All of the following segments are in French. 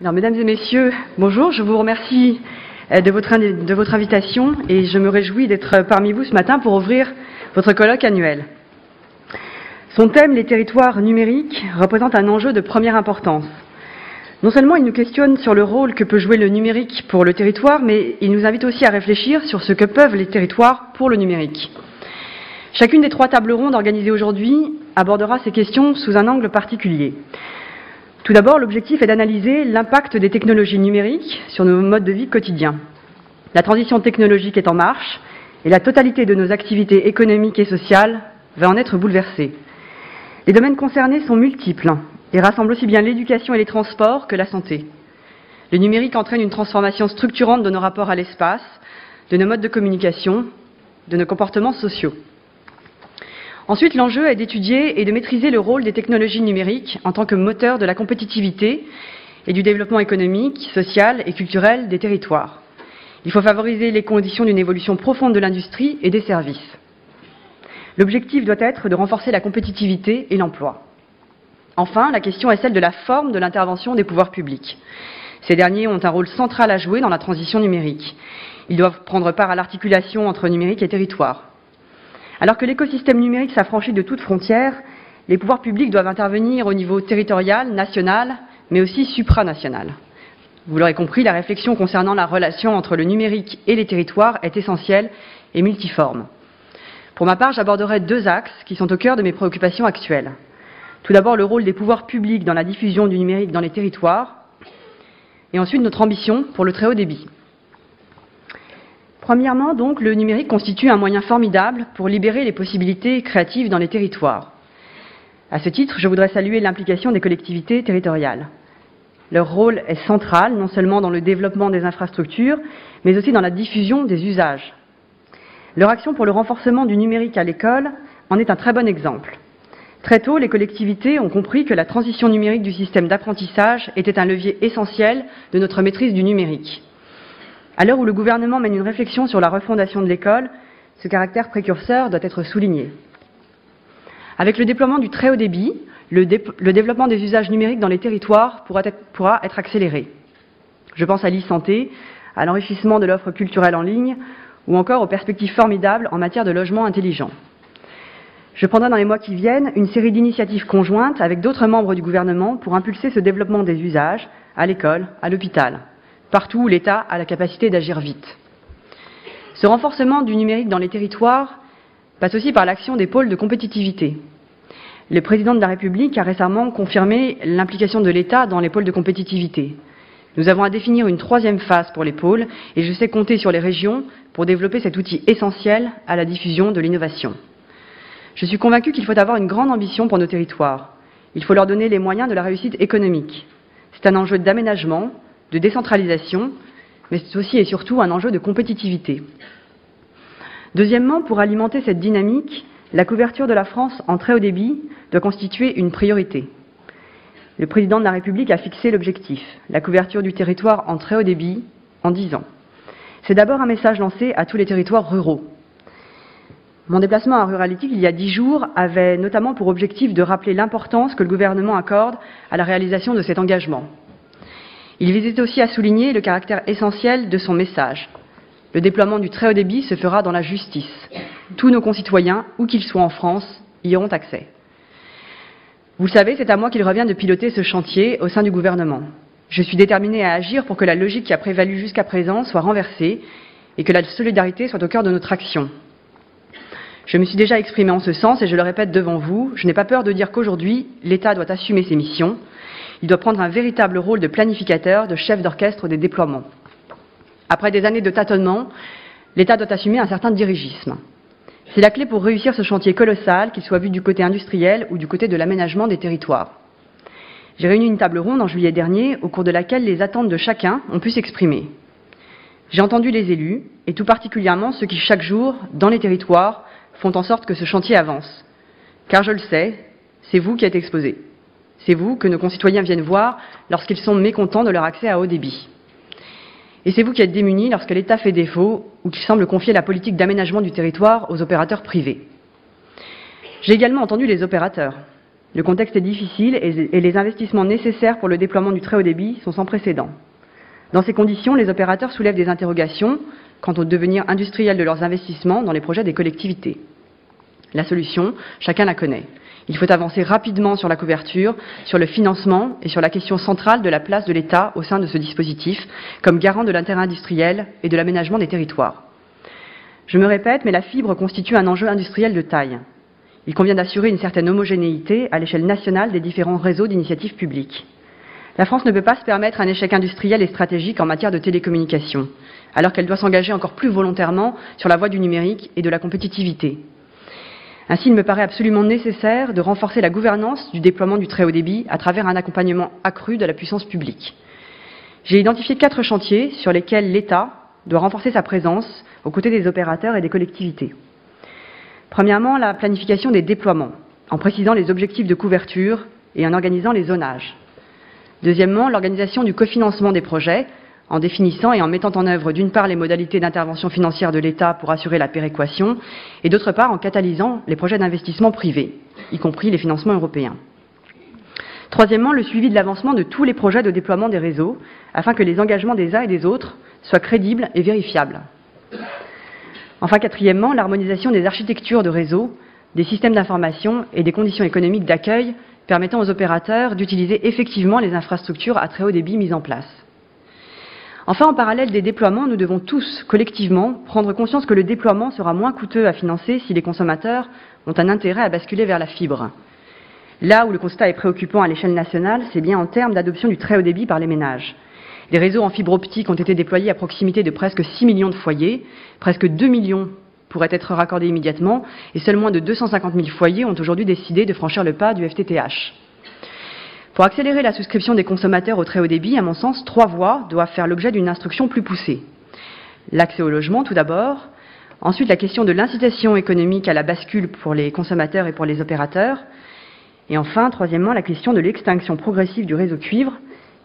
Alors, mesdames et messieurs, bonjour, je vous remercie de votre invitation et je me réjouis d'être parmi vous ce matin pour ouvrir votre colloque annuel. Son thème, les territoires numériques, représente un enjeu de première importance. Non seulement il nous questionne sur le rôle que peut jouer le numérique pour le territoire, mais il nous invite aussi à réfléchir sur ce que peuvent les territoires pour le numérique. Chacune des 3 tables rondes organisées aujourd'hui abordera ces questions sous un angle particulier. Tout d'abord, l'objectif est d'analyser l'impact des technologies numériques sur nos modes de vie quotidiens. La transition technologique est en marche et la totalité de nos activités économiques et sociales va en être bouleversée. Les domaines concernés sont multiples et rassemblent aussi bien l'éducation et les transports que la santé. Le numérique entraîne une transformation structurante de nos rapports à l'espace, de nos modes de communication, de nos comportements sociaux. Ensuite, l'enjeu est d'étudier et de maîtriser le rôle des technologies numériques en tant que moteur de la compétitivité et du développement économique, social et culturel des territoires. Il faut favoriser les conditions d'une évolution profonde de l'industrie et des services. L'objectif doit être de renforcer la compétitivité et l'emploi. Enfin, la question est celle de la forme de l'intervention des pouvoirs publics. Ces derniers ont un rôle central à jouer dans la transition numérique. Ils doivent prendre part à l'articulation entre numérique et territoire. Alors que l'écosystème numérique s'affranchit de toute frontière, les pouvoirs publics doivent intervenir au niveau territorial, national, mais aussi supranational. Vous l'aurez compris, la réflexion concernant la relation entre le numérique et les territoires est essentielle et multiforme. Pour ma part, j'aborderai 2 axes qui sont au cœur de mes préoccupations actuelles. Tout d'abord, le rôle des pouvoirs publics dans la diffusion du numérique dans les territoires, et ensuite notre ambition pour le très haut débit. Premièrement, donc, le numérique constitue un moyen formidable pour libérer les possibilités créatives dans les territoires. À ce titre, je voudrais saluer l'implication des collectivités territoriales. Leur rôle est central, non seulement dans le développement des infrastructures, mais aussi dans la diffusion des usages. Leur action pour le renforcement du numérique à l'école en est un très bon exemple. Très tôt, les collectivités ont compris que la transition numérique du système d'apprentissage était un levier essentiel de notre maîtrise du numérique. À l'heure où le gouvernement mène une réflexion sur la refondation de l'école, ce caractère précurseur doit être souligné. Avec le déploiement du très haut débit, le développement des usages numériques dans les territoires pourra être accéléré. Je pense à l'e-santé, à l'enrichissement de l'offre culturelle en ligne ou encore aux perspectives formidables en matière de logement intelligent. Je prendrai dans les mois qui viennent une série d'initiatives conjointes avec d'autres membres du gouvernement pour impulser ce développement des usages à l'école, à l'hôpital, partout où l'État a la capacité d'agir vite. Ce renforcement du numérique dans les territoires passe aussi par l'action des pôles de compétitivité. Le président de la République a récemment confirmé l'implication de l'État dans les pôles de compétitivité. Nous avons à définir une 3e phase pour les pôles et je sais compter sur les régions pour développer cet outil essentiel à la diffusion de l'innovation. Je suis convaincue qu'il faut avoir une grande ambition pour nos territoires. Il faut leur donner les moyens de la réussite économique. C'est un enjeu d'aménagement, de décentralisation, mais c'est aussi et surtout un enjeu de compétitivité. Deuxièmement, pour alimenter cette dynamique, la couverture de la France en très haut débit doit constituer une priorité. Le président de la République a fixé l'objectif, la couverture du territoire en très haut débit en 10 ans. C'est d'abord un message lancé à tous les territoires ruraux. Mon déplacement à Ruralytique il y a 10 jours avait notamment pour objectif de rappeler l'importance que le gouvernement accorde à la réalisation de cet engagement. Il visait aussi à souligner le caractère essentiel de son message. Le déploiement du très haut débit se fera dans la justice. Tous nos concitoyens, où qu'ils soient en France, y auront accès. Vous le savez, c'est à moi qu'il revient de piloter ce chantier au sein du gouvernement. Je suis déterminée à agir pour que la logique qui a prévalu jusqu'à présent soit renversée et que la solidarité soit au cœur de notre action. Je me suis déjà exprimée en ce sens et je le répète devant vous, je n'ai pas peur de dire qu'aujourd'hui, l'État doit assumer ses missions. Il doit prendre un véritable rôle de planificateur, de chef d'orchestre des déploiements. Après des années de tâtonnement, l'État doit assumer un certain dirigisme. C'est la clé pour réussir ce chantier colossal, qu'il soit vu du côté industriel ou du côté de l'aménagement des territoires. J'ai réuni une table ronde en juillet dernier, au cours de laquelle les attentes de chacun ont pu s'exprimer. J'ai entendu les élus, et tout particulièrement ceux qui, chaque jour, dans les territoires, font en sorte que ce chantier avance. Car je le sais, c'est vous qui êtes exposés. C'est vous que nos concitoyens viennent voir lorsqu'ils sont mécontents de leur accès à haut débit. Et c'est vous qui êtes démunis lorsque l'État fait défaut ou qu'il semble confier la politique d'aménagement du territoire aux opérateurs privés. J'ai également entendu les opérateurs. Le contexte est difficile et les investissements nécessaires pour le déploiement du très haut débit sont sans précédent. Dans ces conditions, les opérateurs soulèvent des interrogations quant au devenir industriel de leurs investissements dans les projets des collectivités. La solution, chacun la connaît. Il faut avancer rapidement sur la couverture, sur le financement et sur la question centrale de la place de l'État au sein de ce dispositif, comme garant de l'intérêt industriel et de l'aménagement des territoires. Je me répète, mais la fibre constitue un enjeu industriel de taille. Il convient d'assurer une certaine homogénéité à l'échelle nationale des différents réseaux d'initiatives publiques. La France ne peut pas se permettre un échec industriel et stratégique en matière de télécommunications, alors qu'elle doit s'engager encore plus volontairement sur la voie du numérique et de la compétitivité. Ainsi, il me paraît absolument nécessaire de renforcer la gouvernance du déploiement du très haut débit à travers un accompagnement accru de la puissance publique. J'ai identifié 4 chantiers sur lesquels l'État doit renforcer sa présence aux côtés des opérateurs et des collectivités. Premièrement, la planification des déploiements, en précisant les objectifs de couverture et en organisant les zonages. Deuxièmement, l'organisation du cofinancement des projets, en définissant et en mettant en œuvre d'une part les modalités d'intervention financière de l'État pour assurer la péréquation, et d'autre part en catalysant les projets d'investissement privés, y compris les financements européens. Troisièmement, le suivi de l'avancement de tous les projets de déploiement des réseaux, afin que les engagements des uns et des autres soient crédibles et vérifiables. Enfin, quatrièmement, l'harmonisation des architectures de réseau, des systèmes d'information et des conditions économiques d'accueil permettant aux opérateurs d'utiliser effectivement les infrastructures à très haut débit mises en place. Enfin, en parallèle des déploiements, nous devons tous, collectivement, prendre conscience que le déploiement sera moins coûteux à financer si les consommateurs ont un intérêt à basculer vers la fibre. Là où le constat est préoccupant à l'échelle nationale, c'est bien en termes d'adoption du très haut débit par les ménages. Les réseaux en fibre optique ont été déployés à proximité de presque 6 millions de foyers, presque 2 millions pourraient être raccordés immédiatement, et seuls moins de 250 000 foyers ont aujourd'hui décidé de franchir le pas du FTTH. Pour accélérer la souscription des consommateurs au très haut débit, à mon sens, 3 voies doivent faire l'objet d'une instruction plus poussée. L'accès au logement, tout d'abord. Ensuite, la question de l'incitation économique à la bascule pour les consommateurs et pour les opérateurs. Et enfin, troisièmement, la question de l'extinction progressive du réseau cuivre,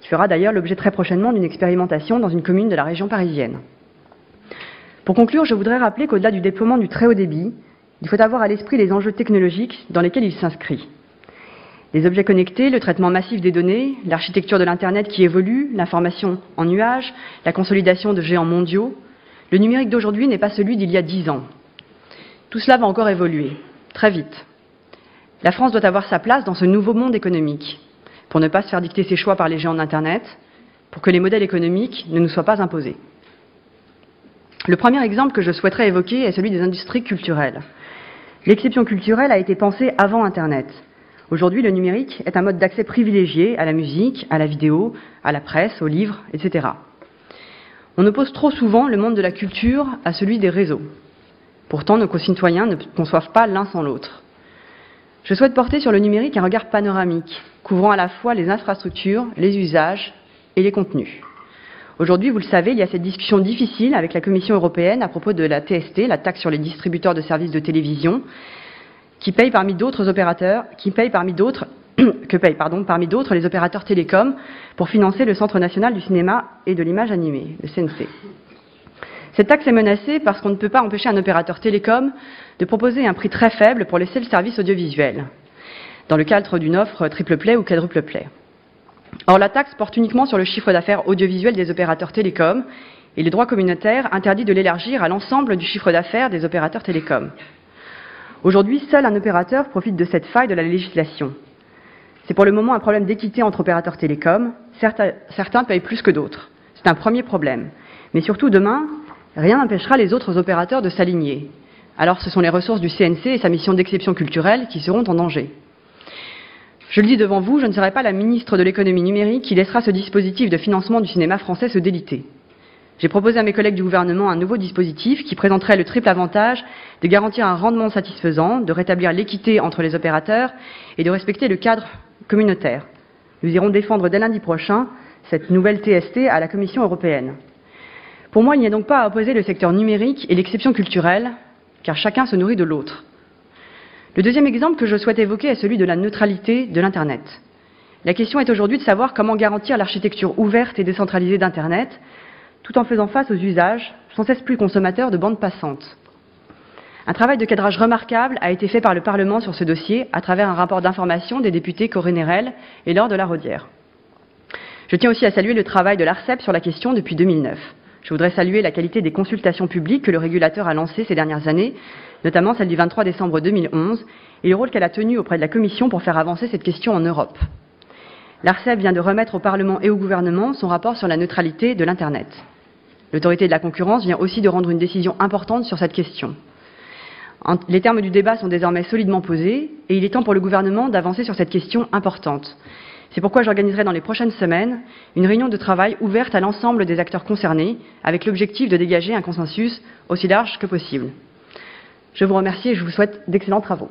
qui fera d'ailleurs l'objet très prochainement d'une expérimentation dans une commune de la région parisienne. Pour conclure, je voudrais rappeler qu'au-delà du déploiement du très haut débit, il faut avoir à l'esprit les enjeux technologiques dans lesquels il s'inscrit. Les objets connectés, le traitement massif des données, l'architecture de l'Internet qui évolue, l'information en nuage, la consolidation de géants mondiaux. Le numérique d'aujourd'hui n'est pas celui d'il y a 10 ans. Tout cela va encore évoluer, très vite. La France doit avoir sa place dans ce nouveau monde économique, pour ne pas se faire dicter ses choix par les géants d'Internet, pour que les modèles économiques ne nous soient pas imposés. Le premier exemple que je souhaiterais évoquer est celui des industries culturelles. L'exception culturelle a été pensée avant Internet. Aujourd'hui, le numérique est un mode d'accès privilégié à la musique, à la vidéo, à la presse, aux livres, etc. On oppose trop souvent le monde de la culture à celui des réseaux. Pourtant, nos concitoyens ne conçoivent pas l'un sans l'autre. Je souhaite porter sur le numérique un regard panoramique, couvrant à la fois les infrastructures, les usages et les contenus. Aujourd'hui, vous le savez, il y a cette discussion difficile avec la Commission européenne à propos de la TST, la taxe sur les distributeurs de services de télévision, que payent parmi d'autres les opérateurs télécoms pour financer le Centre national du cinéma et de l'image animée, le CNC. Cette taxe est menacée parce qu'on ne peut pas empêcher un opérateur télécom de proposer un prix très faible pour les seuls services audiovisuels, dans le cadre d'une offre triple play ou quadruple play. Or, la taxe porte uniquement sur le chiffre d'affaires audiovisuel des opérateurs télécoms et le droit communautaire interdit de l'élargir à l'ensemble du chiffre d'affaires des opérateurs télécoms. Aujourd'hui, seul un opérateur profite de cette faille de la législation. C'est pour le moment un problème d'équité entre opérateurs télécoms. Certains payent plus que d'autres. C'est un premier problème. Mais surtout, demain, rien n'empêchera les autres opérateurs de s'aligner. Alors ce sont les ressources du CNC et sa mission d'exception culturelle qui seront en danger. Je le dis devant vous, je ne serai pas la ministre de l'économie numérique qui laissera ce dispositif de financement du cinéma français se déliter. J'ai proposé à mes collègues du gouvernement un nouveau dispositif qui présenterait le triple avantage de garantir un rendement satisfaisant, de rétablir l'équité entre les opérateurs et de respecter le cadre communautaire. Nous irons défendre dès lundi prochain cette nouvelle TST à la Commission européenne. Pour moi, il n'y a donc pas à opposer le secteur numérique et l'exception culturelle, car chacun se nourrit de l'autre. Le deuxième exemple que je souhaite évoquer est celui de la neutralité de l'Internet. La question est aujourd'hui de savoir comment garantir l'architecture ouverte et décentralisée d'Internet, tout en faisant face aux usages sans cesse plus consommateurs de bandes passantes. Un travail de cadrage remarquable a été fait par le Parlement sur ce dossier à travers un rapport d'information des députés Corinne Erel et Laure de la Raudière. Je tiens aussi à saluer le travail de l'ARCEP sur la question depuis 2009. Je voudrais saluer la qualité des consultations publiques que le régulateur a lancées ces dernières années, notamment celle du 23 décembre 2011, et le rôle qu'elle a tenu auprès de la Commission pour faire avancer cette question en Europe. L'ARCEP vient de remettre au Parlement et au gouvernement son rapport sur la neutralité de l'Internet. L'autorité de la concurrence vient aussi de rendre une décision importante sur cette question. Les termes du débat sont désormais solidement posés et il est temps pour le gouvernement d'avancer sur cette question importante. C'est pourquoi j'organiserai dans les prochaines semaines une réunion de travail ouverte à l'ensemble des acteurs concernés avec l'objectif de dégager un consensus aussi large que possible. Je vous remercie et je vous souhaite d'excellents travaux.